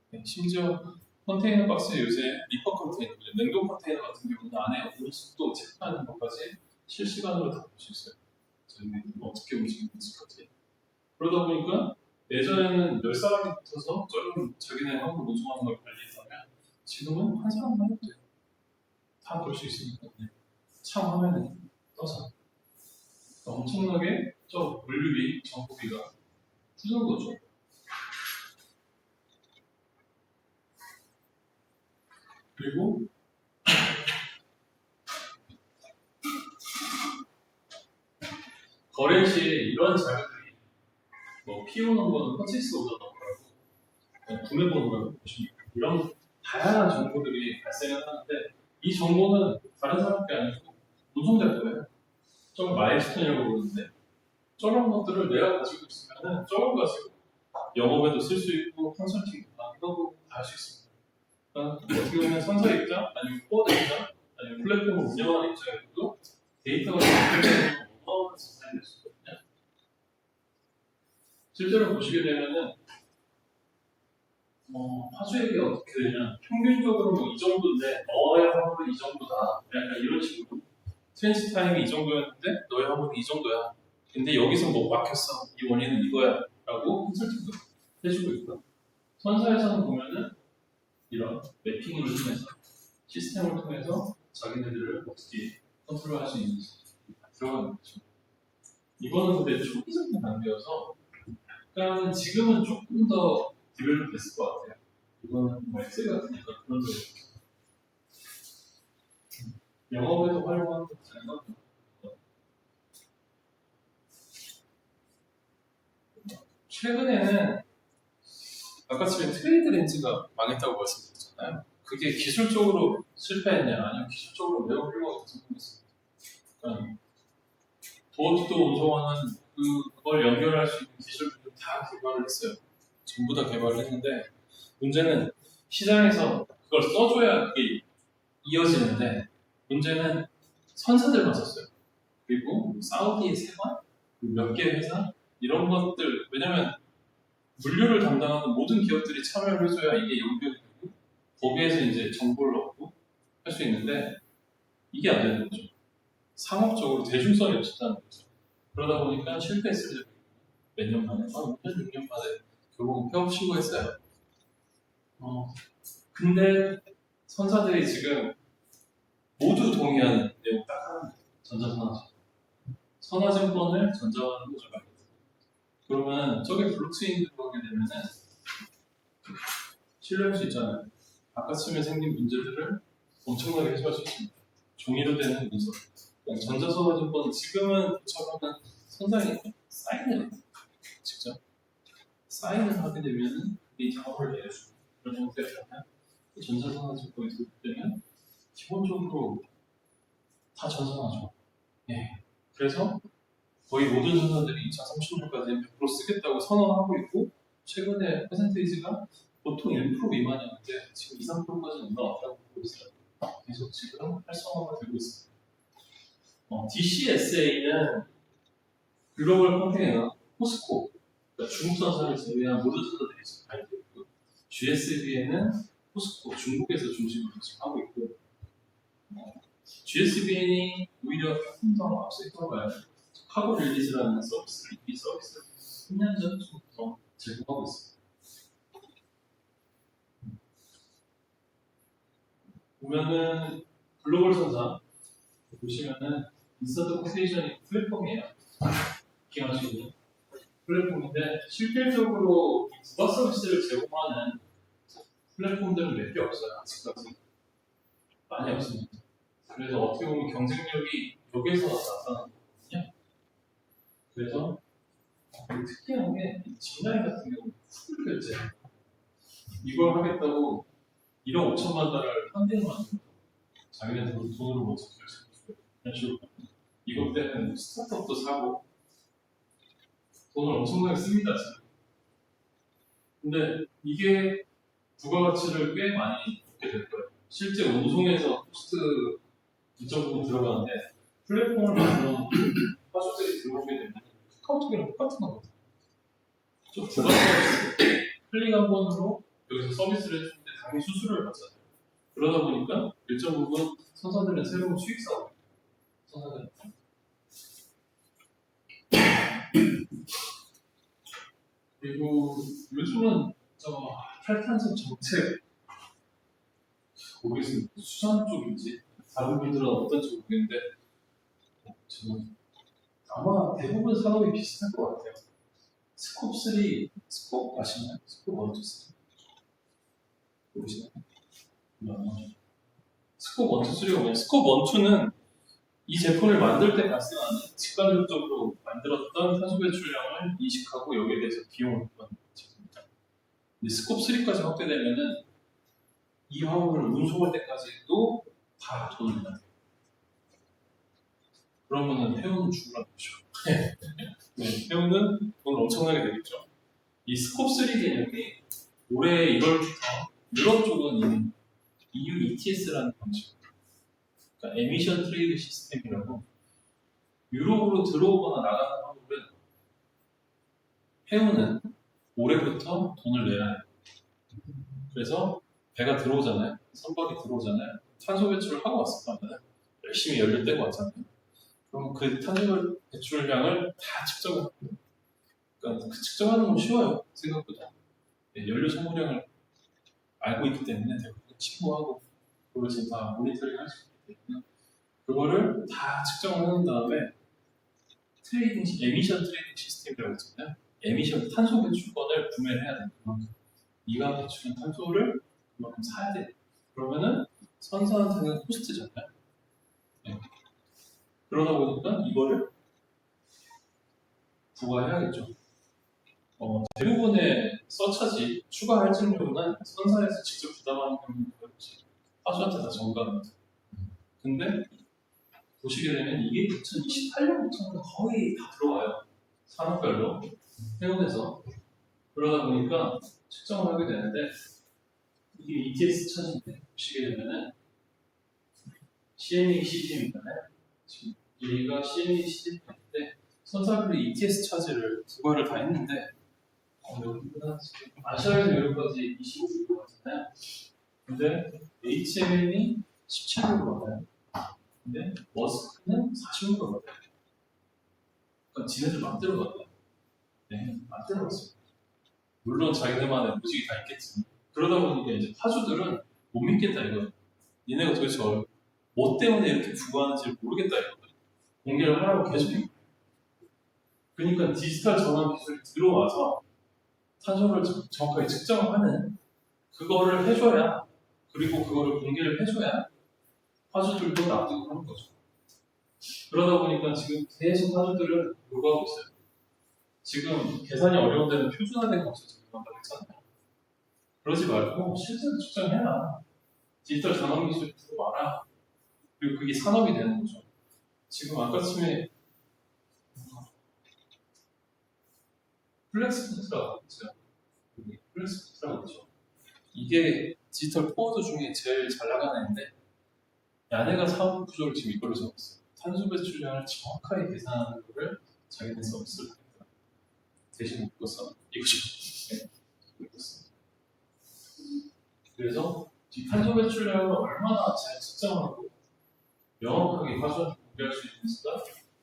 Speaker 1: 네, 심지어 컨테이너 박스에 요새 리퍼 컨테이너, 냉동 컨테이너 같은 경우는 안에 온습도 체크하는 것까지 실시간으로 다 볼 수 있어요. 저희는 어떻게 움직이는지까지. 그러다 보니까 예전에는 10사람이 붙어서 저런 자기네 화물 운송하는 걸 관리했다면 지금은 한 사람만 해도 돼요. 다 볼 수 있으니까 네. 참 화면에 떠서 엄청나게 저 물류비, 정보비가 줄는 거죠. 그리고 거래 시 이런 자료들이 뭐 피오는 거는 퍼체이스 오더라고 구매 번호라고 보시면 이런 다양한 정보들이 발생을 하는데 이 정보는 다른 사람이 아니고 운송될 거예요. 좀 마일스톤이라고 부르는데 저런 것들을 내가 가지고 있으면은 저걸 가지고 영업에도 쓸 수 있고 컨설팅도 하고 다 할 수 있습니다. 그러니까 어떻게 보면 선사 입장 아니면 코어 입장 아니면 플랫폼을 운영하는 입장에서도 데이터가 어마어마한 자산이 될 수 있거든요. 실제로 보시게 되면은 화수액이 어떻게 되냐 평균적으로 뭐 이 정도인데 너의 화물은 이 정도다 약간 이런 식으로 트랜스 타임이 이 정도였는데 너의 화물은 이 정도야 근데 여기서 뭐 막혔어 이 원인은 이거야 라고 컨설팅도 해주고 있고 선사에서는 보면은 이런 매핑을 통해서 시스템을 통해서 자기네들을 어떻게 컨트롤할 수 있는지 들어가는 거죠. 이거는 근데 초기적인 단계여서 약간 지금은 조금 더 디벨롭 됐을 것 같아요. 이거는 뭐 엑셀 같으니까 그런 거 영업에도 활용하는 거 잘 나오죠. 최근에는 아까 전에 트레이드 렌즈가 망했다고 말씀드렸잖아요. 그게 기술적으로 실패했냐 아니면 기술적으로 매우 훌륭하게 성공했습니다. 그러니까 도어투도 운송하는 그걸 연결할 수 있는 기술들을 다 개발을 했어요. 전부 다 개발을 했는데 문제는 시장에서 그걸 써줘야 그게 이어지는데 문제는 선사들만 썼어요. 그리고 사우디의 세관, 몇 개 회사 이런 것들 왜냐면 물류를 담당하는 모든 기업들이 참여를 해줘야 이게 연결이 되고 거기에서 이제 정보를 얻고 할 수 있는데 이게 안 되는 거죠. 상업적으로 대중성이 없었다는 거죠. 그러다 보니까 실패했을 때 몇 년 만에, 5년, 6년 만에 결국은 폐업 신고했어요. 근데 선사들이 지금 모두 동의하는 내용 딱 하나, 전자선화증. 선화증권을 전자화하는 거죠. 그러면 저게 블록체인 들어가게 되면은 신뢰할 수 있잖아요. 바깥쯤에 생긴 문제들을 엄청나게 해소할 수 있습니다. 종이로 되는 문서. 전자선화증권 지금은 처음에는 선상에 사인을 해요. 직접 사인을 하게 되면은 이 작업을 내려주고 그런 형태였잖아요. 전자선화증권이 도입되면 기본적으로 다 전산화죠. 예. 그래서 거의 모든 선사들이 2030년까지 100% 쓰겠다고 선언하고 있고 최근에 퍼센테이지가 보통 1% 미만이었는데 지금 2, 3%까지 올라왔다고 보고 있어요. 계속 지금 활성화가 되고 있습니다. DCSA는 글로벌 컨테이너 포스코, 그러니까 중국 선사를 제외한 모든 선사들이 지금 가입되어 있고 GSBN은 포스코, 중국에서 중심으로 지금 하고 있고 GSBN이 오히려 조금 더 앞서 있던 거예요. 카고 릴리즈라는 서비스를 이 서비스를 10년 전부터 제공하고 있습니다. 보면은 글로벌 선사 보시면은 인스턴트 컴퓨테이션이 플랫폼이에요. 기능할 수 있는 플랫폼인데 실질적으로 부가 서비스를 제공하는 플랫폼들은 몇 개 없어요. 아직까지 많이 없습니다. 그래서 어떻게 보면 경쟁력이 여기에서 나타나는 거거든요. 그래서 특이한 게 진라인 같은 경우 풀 결제 이걸 하겠다고 1억 5천만 달러를 펀딩을 만들고 자기네들 돈으로 못 결제해주고 이런 식으로 이것 때문에 스타트업도 사고 돈을 엄청나게 씁니다 지금. 근데 이게 부가가치를 꽤 많이 얻게 될 거예요. 실제 운송에서 코스트 일정 부분 들어가는데 플랫폼을 만들어 화주들이 들어오게 되면 카카오톡이랑 똑같은 거거든요. 좀 부가 서비스 클릭 한 번으로 여기서 서비스를 해주는데 당연히 수수료를 받잖아요. 그러다 보니까 일정 부분 선사들은 새로운 수익 사업 선사들은 그리고 요즘은 저 탈탄소 정책 모르겠습니다. 수산 쪽인지 다른 분들은 어떤지 모르겠는데 저는 아마 대부분 산업이 비슷할 것 같아요. 스콥3, 스콥 아시나요? 스콥 1, 2, 3 모르시나요? 스콥 1, 2, 3가 뭐냐? 스콥 1, 2는 이 제품을 만들 때 발생하는 직간접적으로 만들었던 탄소 배출량을 인식하고 여기에 대해서 비용을 부과하는 제품입니다. 근데 스콥 3까지 확대되면은 이 화물을 운송할 때까지도 다 돈을 내야 돼요. 그러면은 해운은 죽으라는 거죠. 네, 해운은 돈을 엄청나게 내겠죠. 이 스콥 3 개념이 올해 1월부터 유럽 쪽은 EU ETS라는 방식, 그러니까 에미션 트레이드 시스템이라고 유럽으로 들어오거나 나가는 화물은 해운은 올해부터 돈을 내야 해요. 그래서 배가 들어오잖아요. 선박이 들어오잖아요. 탄소 배출을 하고 왔을 거면 열심히 연료 떼고 왔잖아요. 그럼 그 탄소 배출량을 다 측정을 합니다. 그러니까 그 측정하는 건 쉬워요. 생각보다. 네, 연료 소모량을 알고 있기 때문에 대부분 친구하고 그걸 지금 다 모니터링 할 수 있기 때문에 그거를 다 측정을 한 다음에 에미션 트레이딩 시스템이라고 했잖아요. 에미션 탄소 배출권을 구매를 해야 돼요. 그만큼 네가 배출한 탄소를 그만큼 사야 돼. 그러면은 선사한테는 코스트잖아요. 네. 그러다 보니까 이거를 부과해야겠죠. 대부분의 서차지 추가 할증료는 선사에서 직접 부담하는 경우는 거의 없이 화주한테 다 전가합니다. 근데 보시게 되면 이게 2028년부터는 거의 다 들어와요. 산업별로 해운에서 그러다 보니까 측정을 하게 되는데 이게 ETS 차지인데 보시게 되면은 CME, CDM이잖아요. 지금 여기가 CME, CDM인데 선사들이 ETS 차지를 두 발을 다 했는데 여기보다 지금 아시아에서 여기까지 25% 같잖아요. 근데 HMN이 17% 받아요. 근데 머스크는 40% 받아요. 그러니까 지네들 맘대로 받아요. 네, 맘대로 받습니다. 물론 자기들만의 무식이 다 있겠지. 그러다 보니까 이제 파주들은 못 믿겠다 이거예요. 얘네가 도대체 뭐 때문에 이렇게 부과하는지 모르겠다 이거예요. 공개를 하라고 계속 해요. 그러니까 디지털 전환 기술이 들어와서 탄소를 정확하게 측정하는 그거를 해줘야, 그리고 그거를 공개를 해줘야 파주들도 납득을 하는 거죠. 그러다 보니까 지금 계속 파주들은 요구하고 있어요. 지금 계산이 어려운 데는 표준화된 검사 적용한다고 했잖아요. 그러지 말고 실제로 측정해라. 디지털 전환 기술이 들어와라. 그리고 그게 산업이 되는 거죠. 지금 아까쯤에 플렉스포트라고 했죠. 플렉스포트라고 했죠. 이게 디지털 포워드 중에 제일 잘 나가는 애인데 야네가 사업 구조를 지금 이걸로 잡았어요. 탄소 배출량을 정확하게 계산하는 거를 자기네 서비스를 합니다. 대신 묶어서 이거죠. 네, 묶었어. 그래서 이 탄소 배출량을 얼마나 잘 측정하고 명확하게 가져와서 공개할 수 있는지가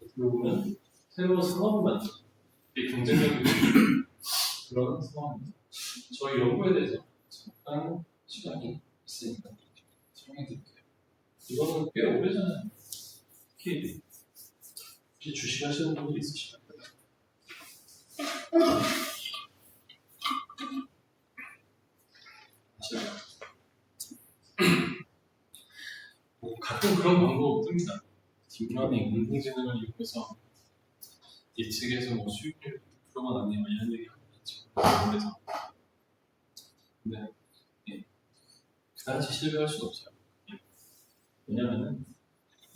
Speaker 1: 어떻게 보면 새로운 산업을 만드는 경쟁력이 그런 상황입니다. 저희 연구에 대해서 잠깐 시간이 있으니까 설명해 드릴게요. 이거는 꽤 오래전에 특히 주식하시는 분들이 있으시죠. 가끔 그런 광고 뜹니다. 딥러닝, 인공지능을 이용해서 예측해서 뭐 수익률 100%만 아니면 이런 얘기 하고 있죠. 그래서 근데 그다지 신뢰할 수는 없어요. 왜냐면은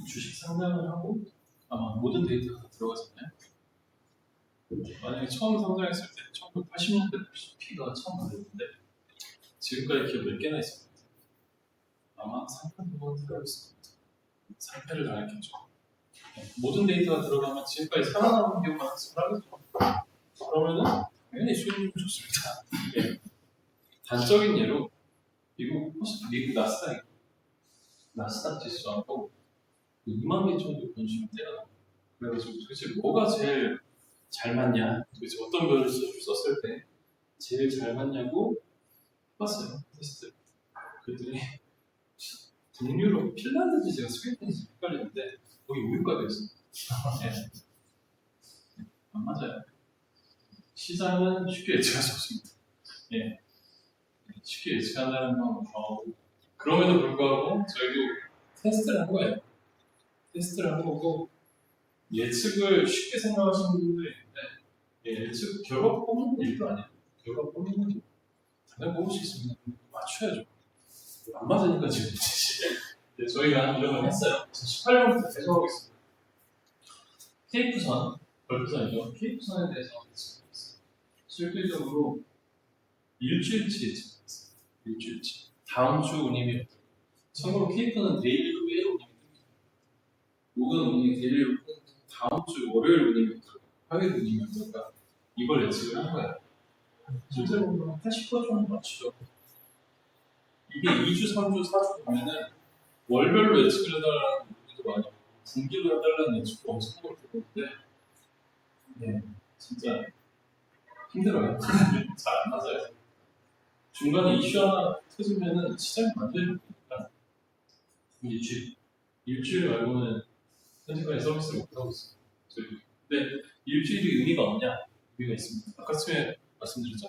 Speaker 1: 주식 상담을 하고 아마 모든 데이터가 다 들어가잖아요. 만약에 처음 상장했을 때 1980년대 P가 처음 만들었는데 지금까지 기업 몇 개나 있습니다. 아마 상패도 들어있을 겁니다. 상패를 당했겠죠. 모든 데이터가 들어가면 지금까지 살아남은 기업만 하겠죠. 그러면은 당연히 수익률이 좋습니다. 네. 단적인 예로 미국 나스닥 지수하고 2만 개 정도 관심이 돼요. 그래가지고 도대체 뭐가 제일 잘 맞냐, 도대체 어떤 거를 썼을 때 제일 잘 맞냐고 해봤어요. 테스트. 그랬더니 동유럽, 핀란드인지 제가 스웨덴인지 헷갈리는데 거기 우유가 됐어요. 네. 안 맞아요. 시장은 쉽게 예측할 수 없습니다. 예. 쉽게 예측한다는 건 그럼에도 불구하고 저희도 테스트를 한 거예요. 테스트를 한 거고 예측을 쉽게 생각하시는 분들이 있는데 예측 결과 뽑는 일도 아니에요. 결과 뽑는 건 당연히 뽑을 수 있습니다. 맞춰야죠. 안 맞으니까 지금 저희가 이런 걸 했어요. 18년부터 계속 하고 있습니다. 케이프선, 벌프선이죠. 케이프선에 대해서 예측했어요. 실질적으로 일주일치 예측했어요. 일주일치. 다음 주 운임이 참고로 케이프는 데일리로 매일 운임이 됩니다. 목은 운임이 데일리로 다음 주 월요일 운임이 어떨까? 화요일 운임이 어떨까? 이걸 예측을 한 거예요. 실제로 보면 80% 정도 맞추죠. 이게 2주, 3주, 4주 보면은 월별로 예측을 해달라는 얘기도 많이 하고 분기로 해달라는 예측도 엄청 하고 들어오는데 네, 진짜 힘들어요. 잘 안 맞아요. 중간에 이슈 하나 터지면은 시장이 완전히 바뀌니까 일주일 말고는 현재까지 서비스를 못하고 있어요. 근데 일주일이 의미가 없냐? 의미가 있습니다. 아까 처음에 말씀드렸죠?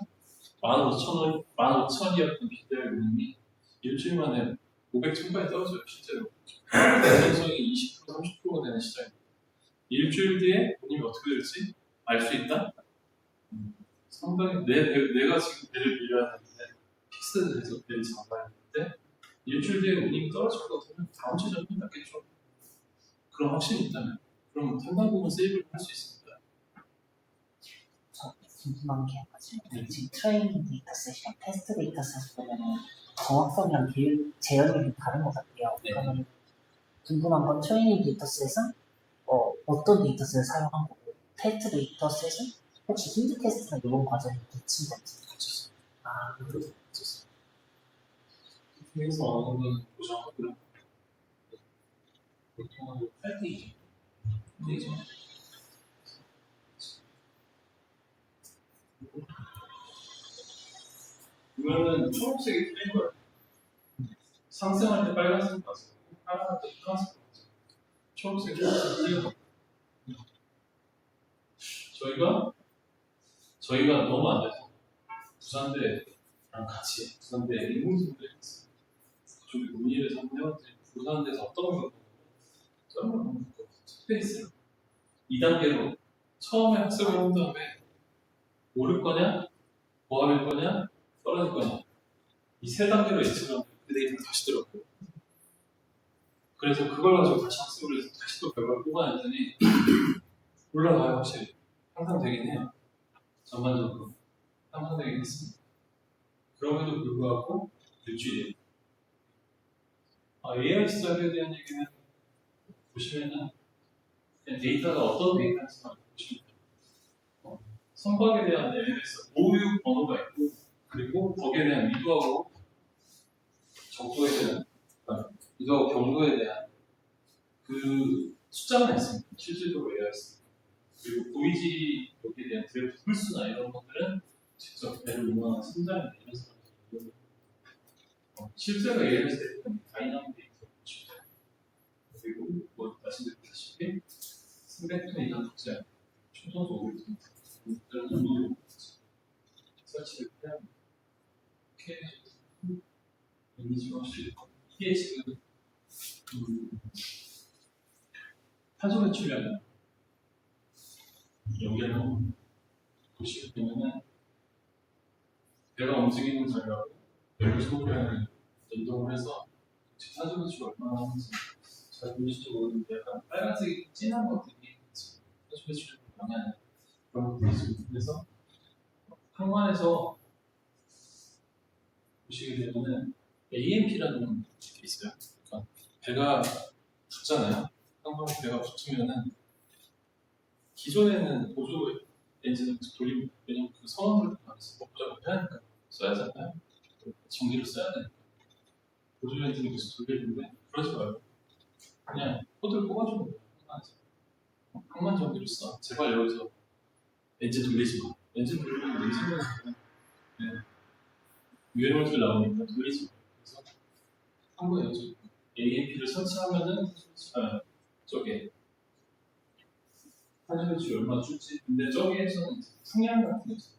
Speaker 1: 15,000이었던 기대할 운임이 일주일 만에 500, 1000까지 떨어져요, 실제로. 가능성이 20%, 30%가 되는 시장입니다. 일주일 뒤에 운임이 어떻게 될지 알 수 있다? 상당히 내가 지금 배를 빌려야 하는데 픽스를 해서 배를 잡아야 하는데 일주일 뒤에 운임이 떨어질 것 같으면 다음 주 정도 낫겠죠. 그런 확신이 있다면 그럼 상당 부분 세이브를 할 수 있습니다.
Speaker 2: 궁금한 게 지금 트레이닝 데이터 셋이랑 테스트 데이터 셋 보면은 정확성이랑 재현이 좀 다른 것 같아요.
Speaker 1: 네.
Speaker 2: 그러면 궁금한 건 트레이닝 데이터셋은 어떤 데이터셋을 사용한 거고 테스트 데이터셋은 혹시 힌트 테스트나 이런 과정이 붙인 건지. 아,
Speaker 1: 그래서 어느 정도는 보정하고요. 보통 8페이지. 보면은 초록색이 틀린 거예요. 상승할 때 빨간색 맞아요. 하락할 때 파란색 맞아요. 초록색이 틀린 거예요. 저희가 너무 안 돼서 부산대랑 같이 부산대 인공지능도 있어요. 그쪽에 문의를 한번 해봤더니 부산대에서 어떤 걸 보고 스페이스를 2단계로 처음에 학습을 한 다음에 오를 거냐, 고할 거냐, 떨어질 거냐 이 세 단계로 예측을 하면 그 데이터가 다시 들어가고 그래서 그걸 가지고 다시 학습을 해서 다시 또 결과를 뽑아냈더니 올라가요 확실히 항상 되긴 해요. 전반적으로 항상 되긴 했습니다. 그럼에도 불구하고 일주일에 AI 시작에 대한 얘기는 보시면은 그냥 데이터가 어떤 데이터인지만 보시면 돼요. 선박에 대한 LLS 오류 번호가 있고 그리고 거기에 대한 미도하고 정도에 대한 미도하고 경도에 대한 그 숫자가 있습니다. 실질적으로 AIS 그리고 보이지 여기에 대한 드래프트 풀수나 이런 것들은 직접 배를 운영하는 선장이나 이런 사람들이 실제로 AIS 데이터는 다이나믹 데이터 보시면 돼요. 그리고 뭐 말씀드렸다시피 300톤 이상 적재 초선소 500톤 이런 정도로 설치를 해야 합니다. 이렇게 이미지가 없이 이게 지금 탄소 배출량 연결하고 보시게 되면은 배가 움직이는 자리하고 열기 소모량을 연동을 해서 탄소 배출 얼마나 하는지 잘 보실지 모르는데 약간 빨간색이 진한 것들이 탄소 배출을 영향하는 그런 것들이 있습니다. 그래서 항만에서 보시게 되면은 AMP라는 게 있어요. 그러니까 배가 붙잖아요. 항만에 배가 붙으면은 기존에는 보조 엔진을 돌리면 왜냐면 그 선원들 안에서 복잡을 해야 하니까 써야 하잖아요. 전기를 써야 되니까 보조 엔진을 계속 돌리는데 그러지 말고 그냥 코드를 뽑아주는 거예요. 항만 전기를 써. 제발 여기서 엔진 돌리지 마. 엔진 돌리면 내 생각에 유해물질 나오니까 돌리지 마. 그래서 한 거예요. AMP를 설치하면은 저게 탄소 배출이 얼마 줄지. 근데 저기에서는 풍량 같은 거 있어요.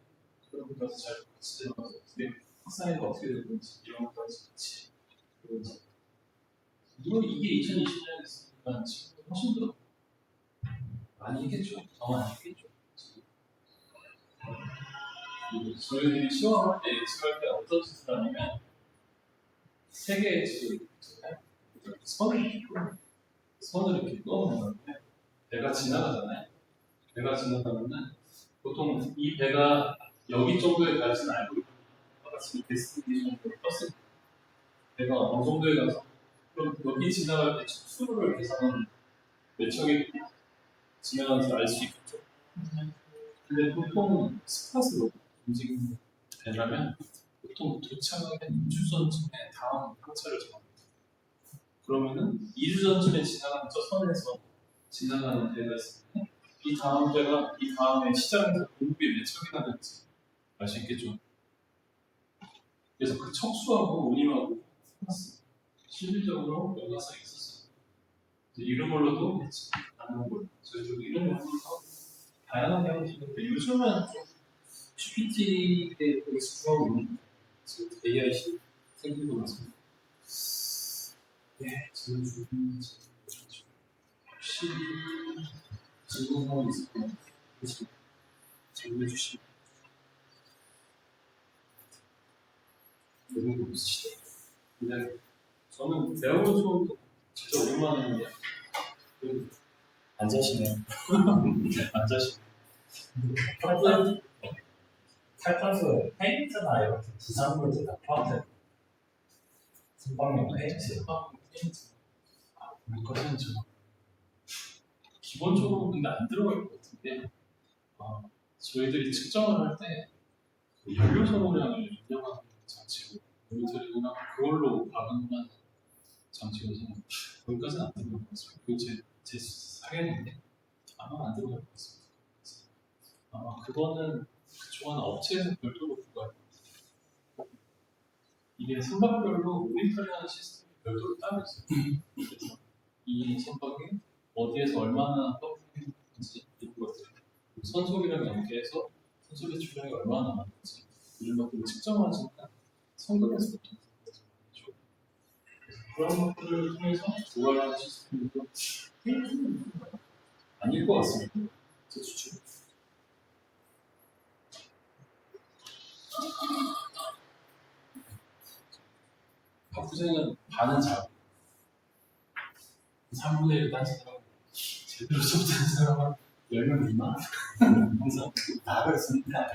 Speaker 1: 그런 것까지 잘 같이 들어가서 어떻게 확산이 어떻게 될 건지 이런 것까지 같이 보면서 물론 이게 2020년에 있으니까 지금 훨씬 더 많이 있겠죠. 더 많이 있겠죠. 저희들이 시험할 때 예측할 때 어떤 짓을 하냐면 세 개의 예측을 있잖아요. 선을 이렇게 넣어놓는데 배가 지나가잖아요. 배가 지나가면은 보통 이 배가 여기 정도에 갈지는 알고 있고 지금 데스티니 정도로 떴을 때 배가 어느 정도에 가서 그럼 여기 지나갈 때 축수를 계산하는 몇 척이 지나가는지 알 수 있겠죠. 근데 보통 스팟으로 움직이는 배라면 보통 도착하는 2주 전쯤에 다음 항차를 정합니다. 그러면은 2주 전쯤에 지나가는 저 선에서 지나가는 배가 있을 때 이 다음 배가 이 다음에 시장에서 공급이 몇 척이나 될지 알 수 있겠죠. 그래서 그 척수하고 운임하고 실질적으로 연관성이 있었어요. 이름으로도 아는 걸 저희도 이름으로 다양하게 하고 있는데 요즘은 좀 GPT에 익숙하고 있는 AI 생기고 나서 저는 혹시 질문하고 있으면 질문해 주시면 너무 없으시죠? 근데 저는 배우는 수업도 진짜 오랜만에 했는데
Speaker 3: 안 자시네요.
Speaker 1: 안 자시고
Speaker 3: 탈탄소 페인트나 이렇게 부산물들 다 포함된 선박용도 해주세요.
Speaker 1: 물가는 좀 기본적으로 근데 안 들어갈 것 같은데 저희들이 측정을 할 때 연료 소모량을 입력하는 장치고 모니터링이나 그걸로 가능한 장치여서 거기까지는 안 들어갈 것 같습니다. 그게 제 사견인데 아마 안 들어갈 것 같습니다. 아마 그거는 그쪽은 업체에서 별도로 부과할 것 같아요. 이게 선박별로 모니터링하는 시스템이 별도로 따로 있어요. 그래서 이 선박이 어디에서 얼마나 떠오르는지 이런 것들 선속이랑 연계해서 선속 배출량이 얼마나 남았는지 이런 것들을 측정하지만 성급에서 보통 그렇죠. 그런 것들을 통해서 조달하는 시스템도 아닐 것 같습니다. 제 추측. 박부생은 반은 잘 3분의 1 딴 사람 제대로 수업하는 사람은 10명 미만 항상
Speaker 3: 다 그렇습니다.